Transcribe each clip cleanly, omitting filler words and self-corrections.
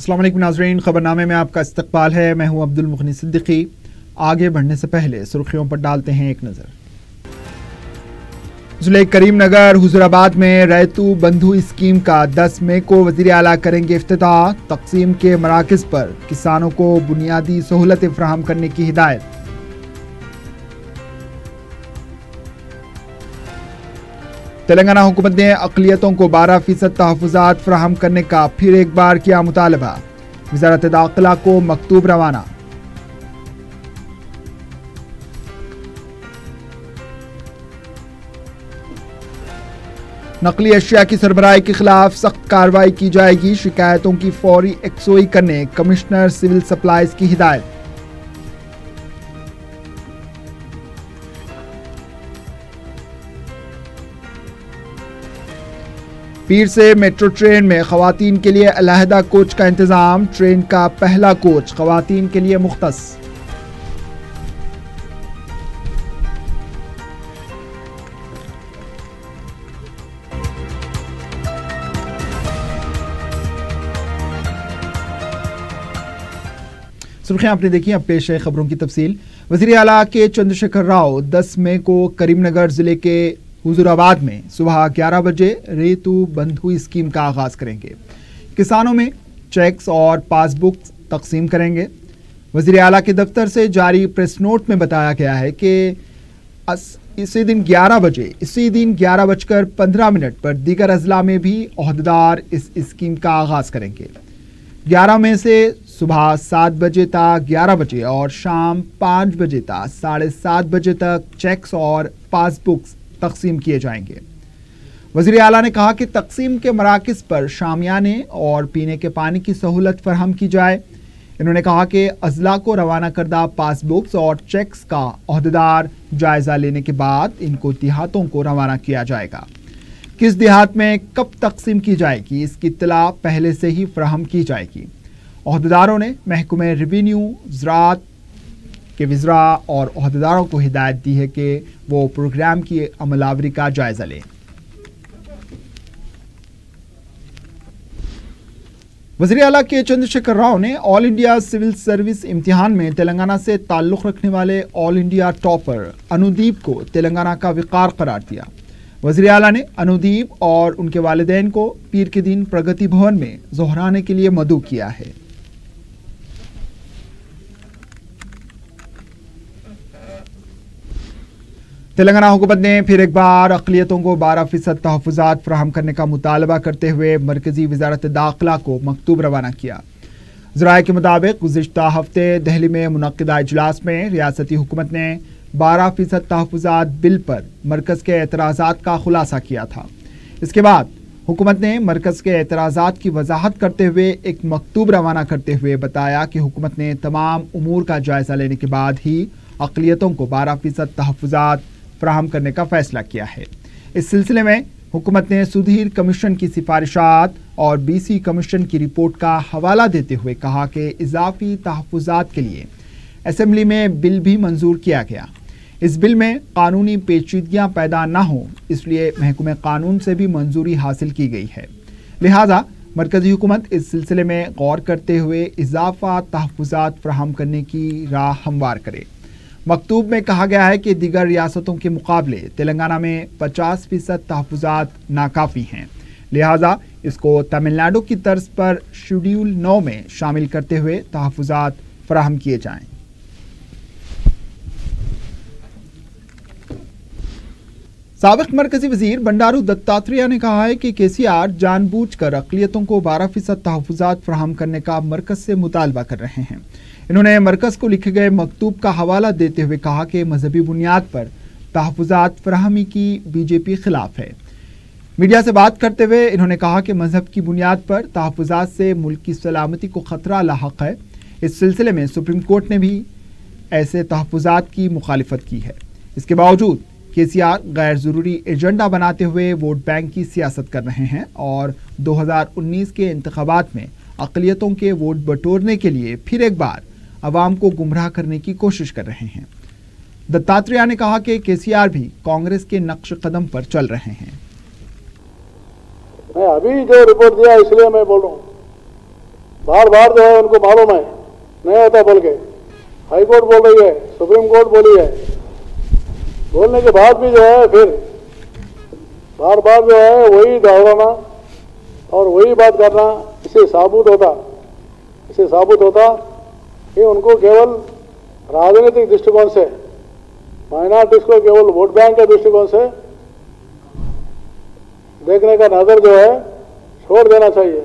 السلام علیکم ناظرین، خبرنامے میں آپ کا استقبال ہے۔ میں ہوں عبدالمغنی صدیقی۔ آگے بڑھنے سے پہلے سرخیوں پر ڈالتے ہیں ایک نظر۔ ضلع کریم نگر حضور آباد میں ریتو بندھو اسکیم کا 10 مئی کو وزیر اعلیٰ کریں گے افتتاح۔ تقسیم کے مراکز پر کسانوں کو بنیادی سہولتیں فراہم کرنے کی ہدایت۔ تلنگانہ حکومت نے اقلیتوں کو 12% تحفظات فراہم کرنے کا پھر ایک بار کیا مطالبہ۔ وزارت داخلہ کو مکتوب روانہ۔ نقلی اشیاء کی سربراہی کے خلاف سخت کارروائی کی جائے گی۔ شکایتوں کی فوری یکسوئی کرنے کمشنر سول سپلائز کی ہدایت۔ پیر سے میٹرو ٹرین میں خواتین کے لیے علیحدہ کوچ کا انتظام۔ ٹرین کا پہلا کوچ خواتین کے لیے مختص۔ سرخیاں آپ نے دیکھی، اب پیش ہے خبروں کی تفصیل۔ وزیر اعلیٰ کے چندر شیکھر راؤ 10 مئی کو کریم نگر ضلع کے حضور آباد میں صبح 11 بجے ریتو بندھو اسکیم کا آغاز کریں گے۔ کسانوں میں چیکس اور پاس بک تقسیم کریں گے۔ وزیر اعلیٰ کے دفتر سے جاری پریس نوٹ میں بتایا گیا ہے کہ اسی دن 11:15 پر دیگر اضلاع میں بھی عہدیدار اس اسکیم کا آغاز کریں گے۔ 11 مئی سے صبح 7 بجے تا 11 بجے اور شام 5 بجے تا 7:30 بجے تک چیکس اور پاس بکس تقسیم کیے جائیں گے۔ وزیر اعلیٰ نے کہا کہ تقسیم کے مراکز پر شامیانے اور پینے کے پانی کی سہولت فراہم کی جائے۔ انہوں نے کہا کہ اضلاع کو روانہ کردہ پاس بکس اور چیکس کا عہدیدار جائزہ لینے کے بعد ان کو دیہاتوں کو روانہ کیا جائے گا۔ کس دیہات میں کب تقسیم کی جائے گی، اس کی اطلاع پہلے سے ہی فراہم کی جائے گی۔ عہدیداروں نے محکمہ ریونیو، زراعت کے وزراء اور عہدیداروں کو ہدایت دی ہے کہ وہ پروگرام کی عمل آوری کا جائزہ لیں۔ وزیر اعلیٰ کے چندر شیکھر راؤ نے آل انڈیا سول سروس امتحان میں تلنگانہ سے تعلق رکھنے والے آل انڈیا ٹاپر انودیپ کو تلنگانہ کا وقار قرار دیا۔ وزیر اعلیٰ نے انودیپ اور ان کے والدین کو پیر کے دن پرگتی بھون میں ظہرانے کے لیے مدعو کیا ہے۔ تلنگانہ حکومت نے پھر ایک بار اقلیتوں کو 12% تحفظات فراہم کرنے کا مطالبہ کرتے ہوئے مرکزی وزارت داخلہ کو مکتوب روانہ کیا۔ ذرائع کے مطابق گزشتہ ہفتے دہلی میں منعقدہ اجلاس میں ریاستی حکومت نے 12% تحفظات بل پر مرکز کے اعتراضات کا خلاصہ کیا تھا۔ اس کے بعد حکومت نے مرکز کے اعتراضات کی وضاحت کرتے ہوئے ایک مکتوب روانہ کرتے ہوئے بتایا کہ حکومت نے تمام امور کا جائزہ لینے کے بعد ہی اقلیتوں کو 12% تحفظات فراہم کرنے کا فیصلہ کیا ہے۔ اس سلسلے میں حکومت نے سدھیر کمیشن کی سفارشات اور بی سی کمیشن کی رپورٹ کا حوالہ دیتے ہوئے کہا کہ اضافی تحفظات کے لیے اسمبلی میں بل بھی منظور کیا گیا۔ اس بل میں قانونی پیچیدگیاں پیدا نہ ہوں، اس لیے محکمہ قانون سے بھی منظوری حاصل کی گئی ہے، لہٰذا مرکزی حکومت اس سلسلے میں غور کرتے ہوئے اضافہ تحفظات فراہم کرنے کی راہ ہموار کرے۔ مکتوب میں کہا گیا ہے کہ دیگر ریاستوں کے مقابلے تلنگانہ میں 50% تحفظات ناکافی ہیں، لہٰذا اس کو تمل ناڈو کی طرز پر شیڈول 9 میں شامل کرتے ہوئے تحفظات فراہم کیے جائیں۔ سابق مرکزی وزیر بنڈارو دتاتریہ نے کہا ہے کہ KCR جان بوجھ کر اقلیتوں کو 12% تحفظات فراہم کرنے کا مرکز سے مطالبہ کر رہے ہیں۔ انہوں نے مرکز کو لکھے گئے مکتوب کا حوالہ دیتے ہوئے کہا کہ مذہبی بنیاد پر تحفظات فراہمی کی بی جے پی خلاف ہے۔ میڈیا سے بات کرتے ہوئے انہوں نے کہا کہ مذہب کی بنیاد پر تحفظات سے ملک کی سلامتی کو خطرہ لاحق ہے۔ اس سلسلے میں سپریم کورٹ نے بھی ایسے تحفظات کی مخالفت کی ہے۔ اس کے باوجود KCR غیر ضروری ایجنڈا بناتے ہوئے ووٹ بینک کی سیاست کر رہے ہیں اور 2019 کے انتخابات میں اقلیتوں کے ووٹ بٹورنے کے لیے پھر ایک بار عوام کو گمراہ کرنے کی کوشش کر رہے ہیں۔ دتاتریہ نے کہا کہ KCR بھی کانگریس کے نقش قدم پر چل رہے ہیں۔ میں ابھی جو رپورٹ دیا اس لیے میں بول رہا ہوں बार बार जो है उनको मालूम है नहीं होता बोल के हाई कोर्ट बोल रही है, सुप्रीम कोर्ट बोली है, बोलने के बाद भी जो है फिर बार बार जो है वही दोहराना और वही बात करना, इससे साबित होता कि उनको केवल राजनीतिक दृष्टिकोण से, माइनॉरिटीज को केवल वोट बैंक के दृष्टिकोण से देखने का नजर जो है छोड़ देना चाहिए।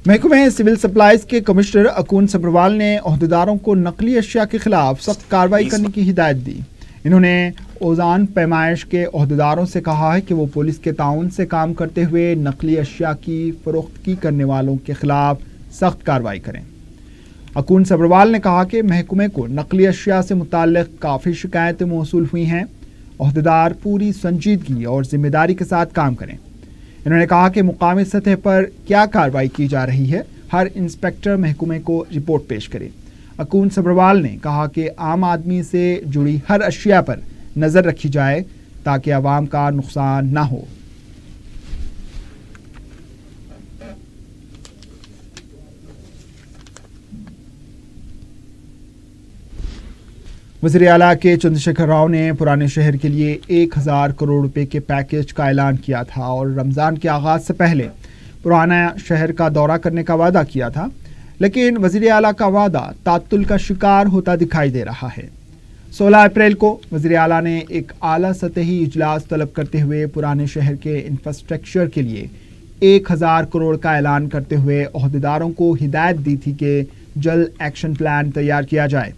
महकमे सिविल सप्लाईज के कमिश्नर अकून सब्रवाल ने ओहदेदारों को नकली अशिया के खिलाफ सख्त कार्रवाई करने की हिदायत दी। इन्होंने ओजान पैमाइश के ओहदेदारों से कहा है कि वो पुलिस के ताउन से काम करते हुए नकली अशिया की फरोख्तगी करने वालों के खिलाफ सख्त कार्रवाई करें। अकून सब्रवाल ने कहा कि महकमे को नकली अशिया से मुताल्लिक काफ़ी शिकायतें मौसूल हुई हैं। ओहदेदार पूरी संजीदगी और जिम्मेदारी के साथ काम करें। इन्होंने कहा कि मुकामी सतह पर क्या कार्रवाई की जा रही है, हर इंस्पेक्टर महकमे को रिपोर्ट पेश करे। अकून सब्रवाल ने कहा कि आम आदमी से जुड़ी हर अशिया पर नज़र रखी जाए ताकि आवाम का नुकसान ना हो। वज़ीर आला के चंद्रशेखर राव ने पुराने शहर के लिए 1000 करोड़ रुपए के पैकेज का ऐलान किया था और रमज़ान के आगाज़ से पहले पुराना शहर का दौरा करने का वादा किया था, लेकिन वज़ीर आला का वादा तात्तुल का शिकार होता दिखाई दे रहा है। 16 अप्रैल को वज़ीर आला ने एक आला सतही इजलास तलब करते हुए पुराने शहर के इंफ्रास्ट्रक्चर के लिए 1000 करोड़ का ऐलान करते हुए ओहदेदारों को हिदायत दी थी कि जल्द एक्शन प्लान तैयार किया जाए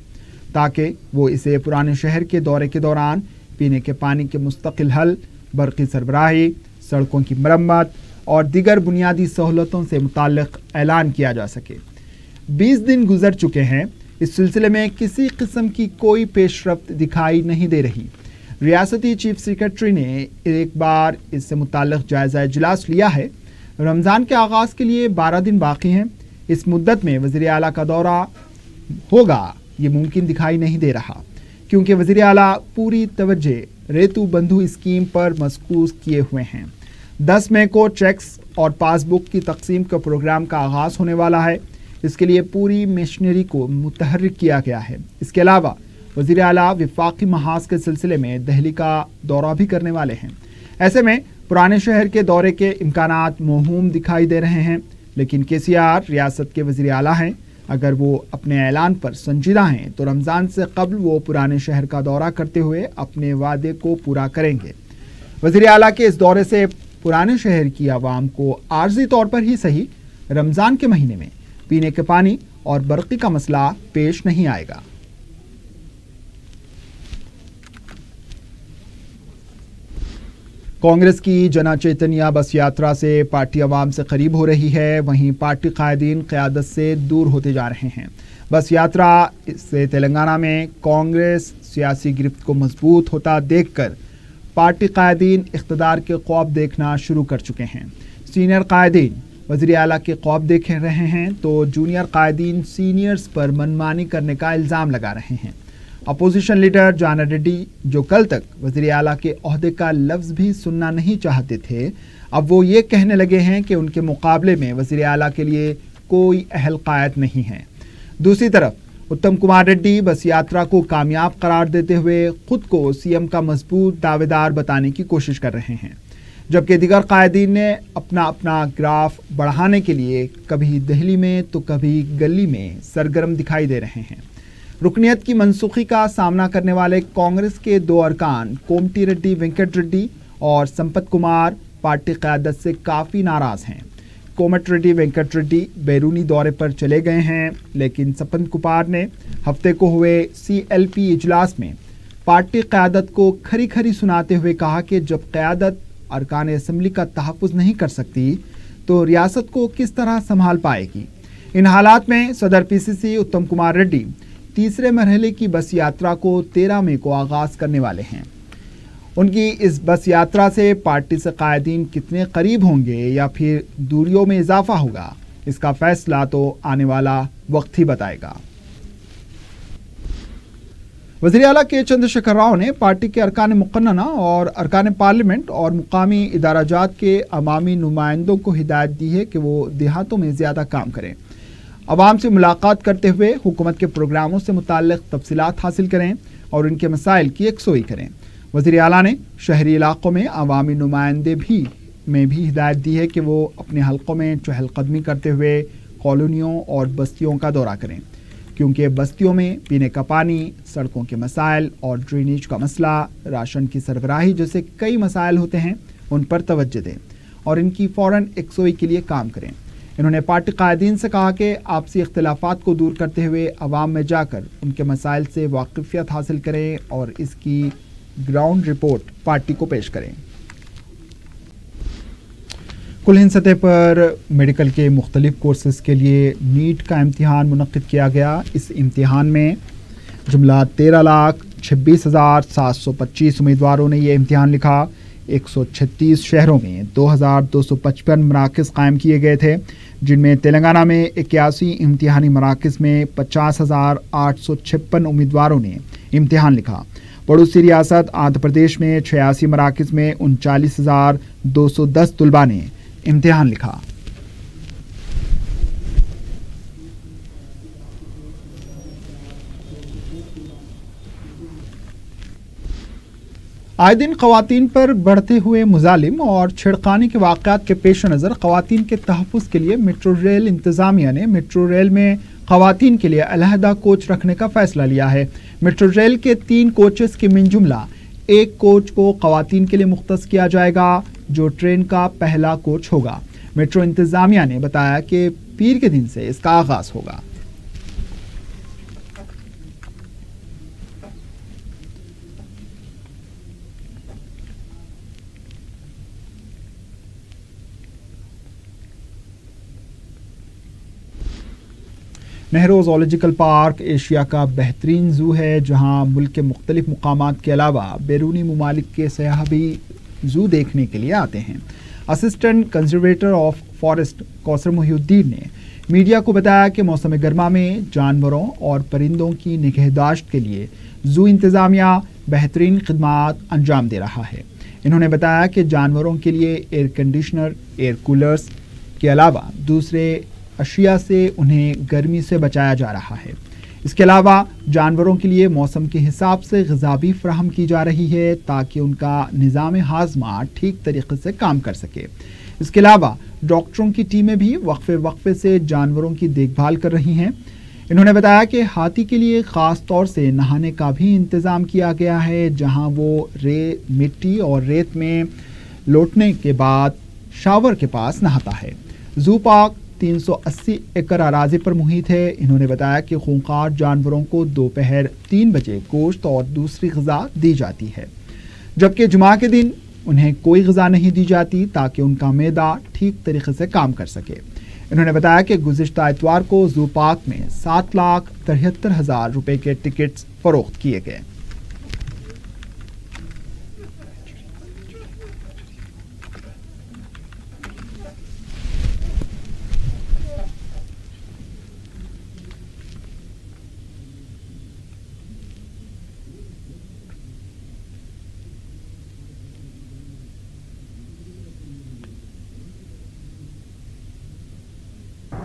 ताकि वो इसे पुराने शहर के दौरे के दौरान पीने के पानी के मुस्तकिल हल, बरक़ी सरबराही, सड़कों की मरम्मत और दीगर बुनियादी सहूलतों से मुताल्लिक़ ऐलान किया जा सके। 20 दिन गुजर चुके हैं, इस सिलसिले में किसी किस्म की कोई पेशरफ्त दिखाई नहीं दे रही। रियासती चीफ सेक्रेटरी ने एक बार इससे मुताल्लिक़ जायज़ा इजलास लिया है। रमज़ान के आगाज़ के लिए 12 दिन बाकी हैं। इस मुद्दत में वज़ीर आला का दौरा होगा ये मुमकिन दिखाई नहीं दे रहा, क्योंकि वज़ीर आला पूरी तवज्जो रेतु बंधु स्कीम पर मसकूस किए हुए हैं। 10 मई को चेक्स और पासबुक की तकसीम का प्रोग्राम का आगाज़ होने वाला है। इसके लिए पूरी मशीनरी को मुतहर्रिक किया गया है। इसके अलावा वज़ीर आला वफाकी महाज के सिलसिले में दिल्ली का दौरा भी करने वाले हैं। ऐसे में पुराने शहर के दौरे के इम्कानात मौहूम दिखाई दे रहे हैं, लेकिन KCR रियासत के वज़ीर आला हैं। अगर वो अपने ऐलान पर संजीदा हैं तो रमज़ान से कबल वो पुराने शहर का दौरा करते हुए अपने वादे को पूरा करेंगे। वज़ीर आला के इस दौरे से पुराने शहर की आवाम को आर्जी तौर पर ही सही रमज़ान के महीने में पीने के पानी और बरक़ी का मसला पेश नहीं आएगा। कांग्रेस की जना चैतन्य बस यात्रा से पार्टी अवाम से करीब हो रही है, वहीं पार्टी कायदीन क़यादत से दूर होते जा रहे हैं। बस यात्रा से तेलंगाना में कांग्रेस सियासी गिरफ्त को मजबूत होता देखकर पार्टी कायदीन इक़्तिदार के ख्वाब देखना शुरू कर चुके हैं। सीनियर कायदीन वज़ीर आला के ख्वाब देख रहे हैं तो जूनियर कायदीन सीनियर्स पर मनमानी करने का इल्ज़ाम लगा रहे हैं। अपोजिशन लीडर जाना रेड्डी, जो कल तक वज़ीर आला के ओहदे का लफ्ज़ भी सुनना नहीं चाहते थे, अब वो ये कहने लगे हैं कि उनके मुकाबले में वज़ीर आला के लिए कोई अहल कायद नहीं है। दूसरी तरफ उत्तम कुमार रेड्डी बस यात्रा को कामयाब करार देते हुए खुद को CM का मजबूत दावेदार बताने की कोशिश कर रहे हैं, जबकि दीगर कायदीन ने अपना अपना ग्राफ बढ़ाने के लिए कभी दिल्ली में तो कभी गली में सरगर्म दिखाई दे रहे हैं। रुकनियत की मनसूखी का सामना करने वाले कांग्रेस के 2 अरकान कोमटी रेड्डी वेंकट रेड्डी और संपत कुमार पार्टी क़यादत से काफ़ी नाराज़ हैं। कोमट रेड्डी वेंकट रेड्डी बैरूनी दौरे पर चले गए हैं, लेकिन संपत कुमार ने हफ्ते को हुए CLP इजलास में पार्टी क़यादत को खरी खरी सुनाते हुए कहा कि जब क़यादत अरकान असम्बली का तहफ़्फ़ुज़ नहीं कर सकती तो रियासत को किस तरह संभाल पाएगी। इन हालात में सदर PCC उत्तम कुमार रेड्डी तीसरे मरहले की बस यात्रा को 13 मई को आगाज़ करने वाले हैं। उनकी इस बस यात्रा से पार्टी से कायदीन कितने करीब होंगे या फिर दूरियों में इजाफा होगा, इसका फैसला तो आने वाला वक्त ही बताएगा। वज़ीर आला के चंद्रशेखर राव ने पार्टी के अरकान मुक़न्नना और अरकान पार्लियामेंट और मुकामी इदाराजात के अवामी नुमाइंदों को हिदायत दी है कि वो देहातों में ज़्यादा काम करें, अवाम से मुलाकात करते हुए हुकूमत के प्रोग्रामों से मुताल्लिक़ तफसीलात हासिल करें और उनके मसाइल की यकसोई करें। वज़ीर आला ने शहरी इलाकों में अवामी नुमाइंदे भी हिदायत दी है कि वो अपने हल्कों में चहलकदमी करते हुए कॉलोनियों और बस्तियों का दौरा करें, क्योंकि बस्तियों में पीने का पानी, सड़कों के मसाइल और ड्रेनेज का मसला, राशन की सरबराही जैसे कई मसाइल होते हैं, उन पर तवज्जो दें और इनकी फ़ौरन यकसोई के लिए काम करें। इन्होंने पार्टी कायदीन से कहा कि आपसी इख्तिलाफात को दूर करते हुए अवाम में जाकर उनके मसाइल से वाकिफियत हासिल करें और इसकी ग्राउंड रिपोर्ट पार्टी को पेश करें। कुल हिंद सतह पर मेडिकल के मुख्तलिफ कोर्सेज़ के लिए नीट का इम्तिहान मुनक्किद किया गया। इस इम्तिहान में जुमला 13,26,725 उम्मीदवारों ने ये इम्तिहान लिखा। 136 शहरों में 2,255 मराकज़ कायम किए गए थे, जिनमें तेलंगाना में 81 इम्तिहानी मराकज़ में 50,856 उम्मीदवारों ने इम्तिहान लिखा। पड़ोसी रियासत आंध्र प्रदेश में 86 मराकज़ में 39,210 तलबा ने इम्तिहान लिखा। आए दिन ख़वातीन पर बढ़ते हुए मुजालिम और छेड़खानी के वाक़यात के पेश नज़र ख़वातीन के तहफ़्फ़ुज़ के लिए मेट्रो रेल इंतज़ामिया ने मेट्रो रेल में ख़वातीन के लिए अलहदा कोच रखने का फ़ैसला लिया है। मेट्रो रेल के 3 कोचेस के मिन जुमला 1 कोच को ख़वातीन के लिए मुख्तस किया जाएगा, जो ट्रेन का पहला कोच होगा। मेट्रो इंतज़ामिया ने बताया कि पीर के दिन से इसका आगाज़ होगा। नेहरू ज़ूलॉजिकल पार्क एशिया का बेहतरीन ज़ू है, जहां मुल्क के मुख्तलिफ मुकामात के अलावा बैरूनी ममालिक के सयाह भी ज़ू देखने के लिए आते हैं। Assistant conservator of forest Kausar Mohiuddin ने मीडिया को बताया कि मौसम गर्मा में जानवरों और परिंदों की निगहदाश्त के लिए ज़ू इंतज़ामिया बेहतरीन खिदमात अंजाम दे रहा है। इन्होंने बताया कि जानवरों के लिए एयर कंडीशनर, एयर कूलर्स के अलावा दूसरे अशिया से उन्हें गर्मी से बचाया जा रहा है। इसके अलावा जानवरों के लिए मौसम के हिसाब से ग़िज़ा भी फराहम की जा रही है, ताकि उनका निज़ाम हाज़मा ठीक तरीके से काम कर सके। इसके अलावा डॉक्टरों की टीमें भी वक्फे से जानवरों की देखभाल कर रही हैं। इन्होंने बताया कि हाथी के लिए ख़ास तौर से नहाने का भी इंतज़ाम किया गया है, जहाँ वो मिट्टी और रेत में लौटने के बाद शावर के पास नहाता है। ज़ू पार्क 380 एकड़ अराज़ी पर मुहित है। इन्होंने बताया कि खूंखार जानवरों को दोपहर 3 बजे गोश्त और दूसरी ग़िज़ा दी जाती है, जबकि जुमा के दिन उन्हें कोई ग़िज़ा नहीं दी जाती, ताकि उनका मैदा ठीक तरीके से काम कर सके। इन्होंने बताया कि गुज़िश्ता इतवार को ज़ू पार्क में 7,73,000 रुपये के टिकट्स फ़रोख्त किए गए।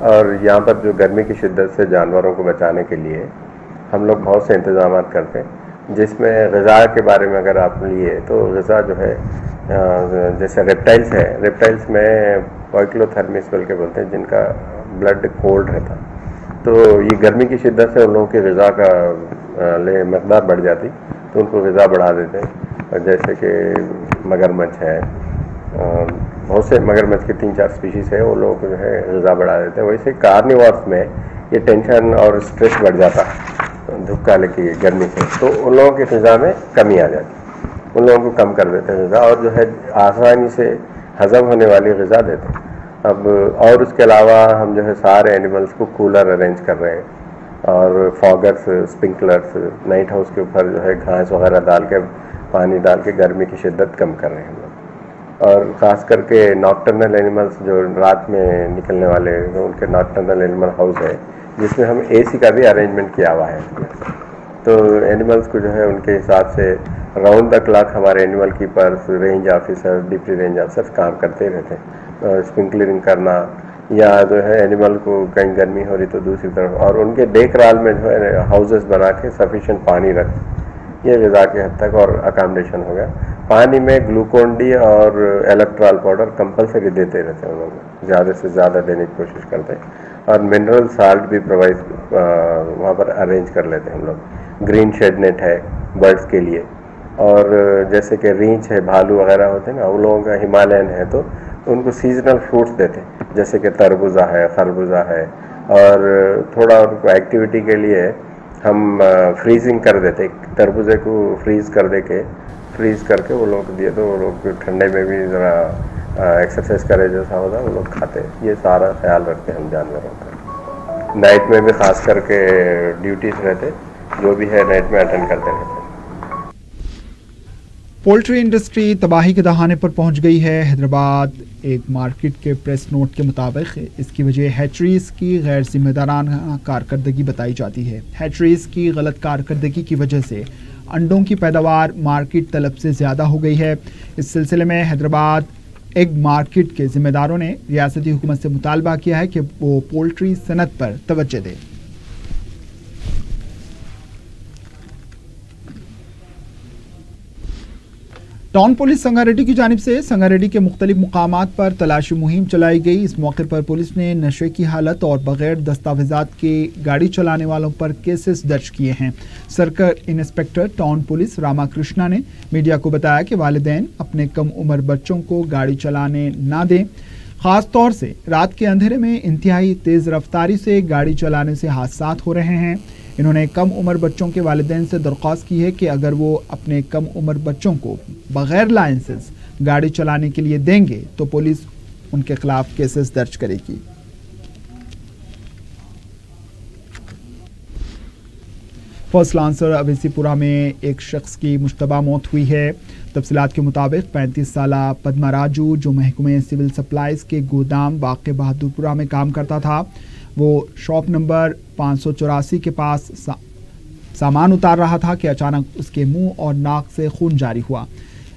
और यहाँ पर जो गर्मी की शिद्दत से जानवरों को बचाने के लिए हम लोग बहुत से इंतज़ाम करते हैं, जिसमें ग़िज़ा के बारे में अगर आप लिए तो ग़िज़ा जो है जैसे रेप्टाइल्स है, रेप्टाइल्स में पॉइक्लोथर्मिस बोल के बोलते हैं, जिनका ब्लड कोल्ड रहता, तो ये गर्मी की शिद्दत से उन लोगों की ग़िज़ा का मकदार बढ़ जाती, तो उनको ग़िज़ा बढ़ा देते हैं। जैसे कि मगरमच्छ है, बहुत से मगरमच्छ के 3-4 स्पीशीज़ है, वो लोग जो है ग़िज़ा बढ़ा देते हैं। वैसे कार्निवोर्स में ये टेंशन और स्ट्रेस बढ़ जाता है धूप काले की गर्मी से, तो उन लोगों की ग़िज़ा में कमी आ जाती, उन लोगों को कम कर देते हैं ग़िज़ा, और जो है आसानी से हज़म होने वाली ग़िज़ा देते हैं। अब और उसके अलावा हम जो है सारे एनिमल्स को कूलर अरेंज कर रहे हैं, और फॉगर्स, स्प्रिंकलर्स नाइट हाउस के ऊपर जो है घास वगैरह डाल के, पानी डाल के गर्मी की शिद्दत कम कर रहे हैं हम लोग। और ख़ास करके नॉकटर्नल एनिमल्स जो रात में निकलने वाले, उनके नॉकटर्नल एनिमल हाउस है, जिसमें हम AC का भी अरेंजमेंट किया हुआ है। تو اینیملس کو جو ہے ان کے حساب سے راؤنڈ دا کلاک ہمارے animal keepers, range officer, deputy range officer کام کرتے رہتے ہیں، اسپرنکلرنگ کرنا یا جو ہے اینیمل کو کہیں گرمی ہو رہی تو دوسری طرف، اور ان کے دیکھ رال میں جو ہے ہاؤسز بنا کے سفیشینٹ پانی رکھ، یہ غذا کے حد تک اور اکامڈیشن ہو گیا۔ پانی میں گلوکون ڈی اور الیکٹرال پاؤڈر کمپلسری دیتے رہتے ہیں، ہم لوگ زیادہ سے زیادہ دینے کی کوشش کرتے ہیں، اور منرل سالٹ بھی پرووائڈ وہاں پر ارینج کر لیتے ہیں ہم لوگ۔ گرین شیڈ نیٹ ہے برڈس کے لیے، اور جیسے کہ ریچھ ہے، بھالو وغیرہ ہوتے ہیں نا، ان لوگوں کا ہمالین ہے تو ان کو سیزنل فروٹس دیتے ہیں، جیسے کہ تربوزہ ہے، خربوزہ ہے، اور تھوڑا ان کو ایکٹیویٹی کے لیے ہم فریزنگ کر دیتے، تربوزے کو فریز کر کے وہ لوگ کو دیے تو وہ لوگ ٹھنڈے میں بھی ذرا ایکسرسائز کرے جیسا ہوتا وہ لوگ کھاتے۔ یہ سارا خیال رکھتے ہیں ہم جانوروں کا۔ نائٹ میں بھی خاص کر کے ڈیوٹیز رہتے، جو بھی ہے نائٹ میں اٹینڈ کرتے رہتے۔ پولٹری انڈسٹری تباہی کے دہانے پر پہنچ گئی ہے۔ حیدرآباد ایک مارکیٹ کے پریس نوٹ کے مطابق اس کی وجہ ہیچریز کی غیر ذمہ دارانہ کارکردگی بتائی جاتی ہے۔ ہیچریز کی غلط کارکردگی کی وجہ سے انڈوں کی پیداوار مارکیٹ طلب سے زیادہ ہو گئی ہے۔ اس سلسلے میں حیدرآباد ایگ مارکیٹ کے ذمہ داروں نے ریاستی حکومت سے مطالبہ کیا ہے کہ وہ پولٹری صنعت پر توجہ دے۔ ٹاؤن پولیس سنگاریڈی کی جانب سے سنگاریڈی کے مختلف مقامات پر تلاشی مہم چلائی گئی۔ اس موقع پر پولیس نے نشے کی حالت اور بغیر دستاویزات کے گاڑی چلانے والوں پر کیسز درج کیے ہیں۔ Circle inspector town police Rama Krishna نے میڈیا کو بتایا کہ والدین اپنے کم عمر بچوں کو گاڑی چلانے نہ دیں، خاص طور سے رات کے اندھیرے میں انتہائی تیز رفتاری سے گاڑی چلانے سے حادثات ہو رہے ہیں۔ انہوں نے کم عمر بچوں کے والدین سے درخواست کی ہے کہ اگر وہ اپنے کم عمر بچوں کو بغیر لائسنس گاڑی چلانے کے لیے دیں گے تو پولیس ان کے خلاف کیسز درج کرے گی۔ فرسٹ لانسر اویسی پورہ میں ایک شخص کی مشتبہ موت ہوئی ہے۔ تفصیلات کے مطابق 35 سالہ پدما راجو جو محکمہ سول سپلائز کے گودام واقع بہادر پورہ میں کام کرتا تھا، وہ شاپ نمبر 584 کے پاس سامان اتار رہا تھا کہ اچانک اس کے منہ اور ناک سے خون جاری ہوا۔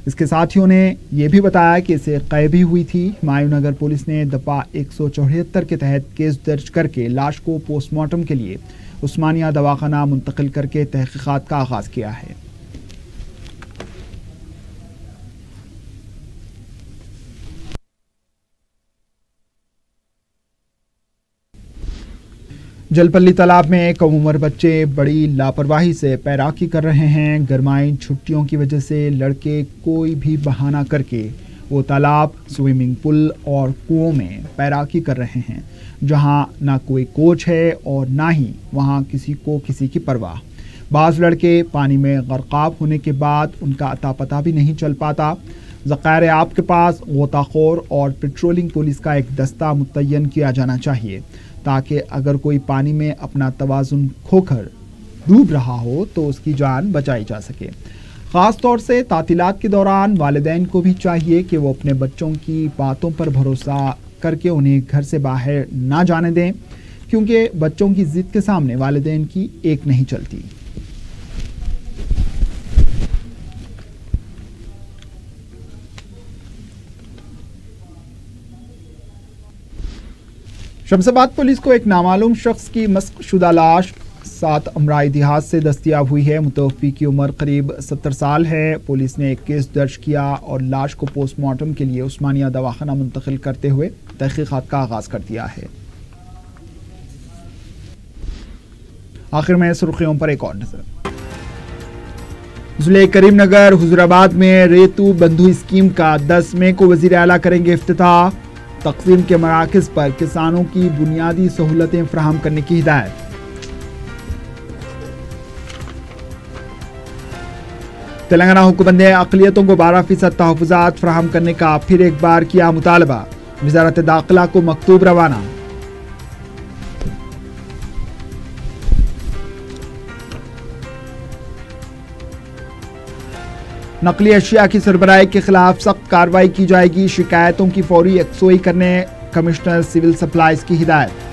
اس کے ساتھیوں نے یہ بھی بتایا کہ اسے قے بھی ہوئی تھی۔ ہمایوں نگر پولیس نے دفعہ 174 کے تحت کیس درج کر کے لاش کو پوسٹ مارٹم کے لیے عثمانیہ دواخانہ منتقل کر کے تحقیقات کا آغاز کیا ہے۔ جلپلی تالاب میں کم عمر بچے بڑی لاپرواہی سے تیراکی کر رہے ہیں۔ گرمائی چھٹیوں کی وجہ سے لڑکے کوئی بھی بہانہ کر کے وہ تالاب، سوئمنگ پول اور کنوؤں میں تیراکی کر رہے ہیں، جہاں نہ کوئی کوچ ہے اور نہ ہی وہاں کسی کی پرواہ۔ بعض لڑکے پانی میں غرقاب ہونے کے بعد ان کا اتا پتہ بھی نہیں چل پاتا۔ ذخائر آب کے پاس غوطہ خور اور پیٹرولنگ پولیس کا ایک دستہ متعین کیا جانا چاہیے تاکہ اگر کوئی پانی میں اپنا توازن کھو کر ڈوب رہا ہو تو اس کی جان بچائی جا سکے۔ خاص طور سے تعطیلات کے دوران والدین کو بھی چاہیے کہ وہ اپنے بچوں کی باتوں پر بھروسہ کر کے انہیں گھر سے باہر نہ جانے دیں، کیونکہ بچوں کی ضد کے سامنے والدین کی ایک نہیں چلتی۔ شمس آباد پولیس کو ایک نامعلوم شخص کی مسخ شدہ لاش 7 امرائی دیہات سے دستیاب ہوئی ہے۔ متوفی کی عمر قریب 70 سال ہے۔ پولیس نے ایک کیس درج کیا اور لاش کو پوسٹ مارٹم کے لیے عثمانیہ دواخانہ منتقل کرتے ہوئے تحقیقات کا آغاز کر دیا ہے۔ آخر میں سرخیوں پر ایک اور نظر۔ ضلع کریم نگر حضور آباد میں ریتو بندھو اسکیم کا 10 مئی کو وزیر اعلیٰ کریں گے افتتاح۔ تقسیم کے مراکز پر کسانوں کی بنیادی سہولتیں فراہم کرنے کی ہدایت۔ تلنگانہ حکومت نے اقلیتوں کو 12% تحفظات فراہم کرنے کا پھر ایک بار کیا مطالبہ، وزارت داخلہ کو مکتوب روانہ۔ نقلی اشیاء کی سربراہی کے خلاف سخت کارروائی کی جائے گی، شکایتوں کی فوری یکسوئی کرنے کمشنر سول سپلائز کی ہدایت۔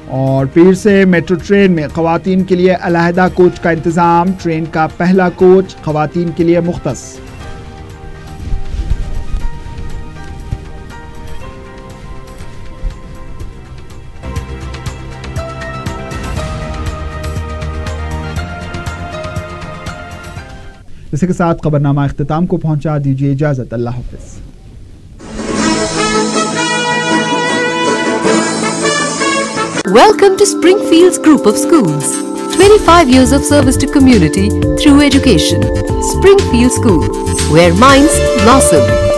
اور پیر سے میٹرو ٹرین میں خواتین کے لیے علیحدہ کوچ کا انتظام، ٹرین کا پہلا کوچ خواتین کے لیے مختص۔ اسی کے ساتھ خبرنامہ اختتام کو پہنچا، دیجیے اجازت، اللہ حافظ۔ Welcome to Springfields Group of Schools. 25 years of service to community through education. Springfield School, where minds blossom.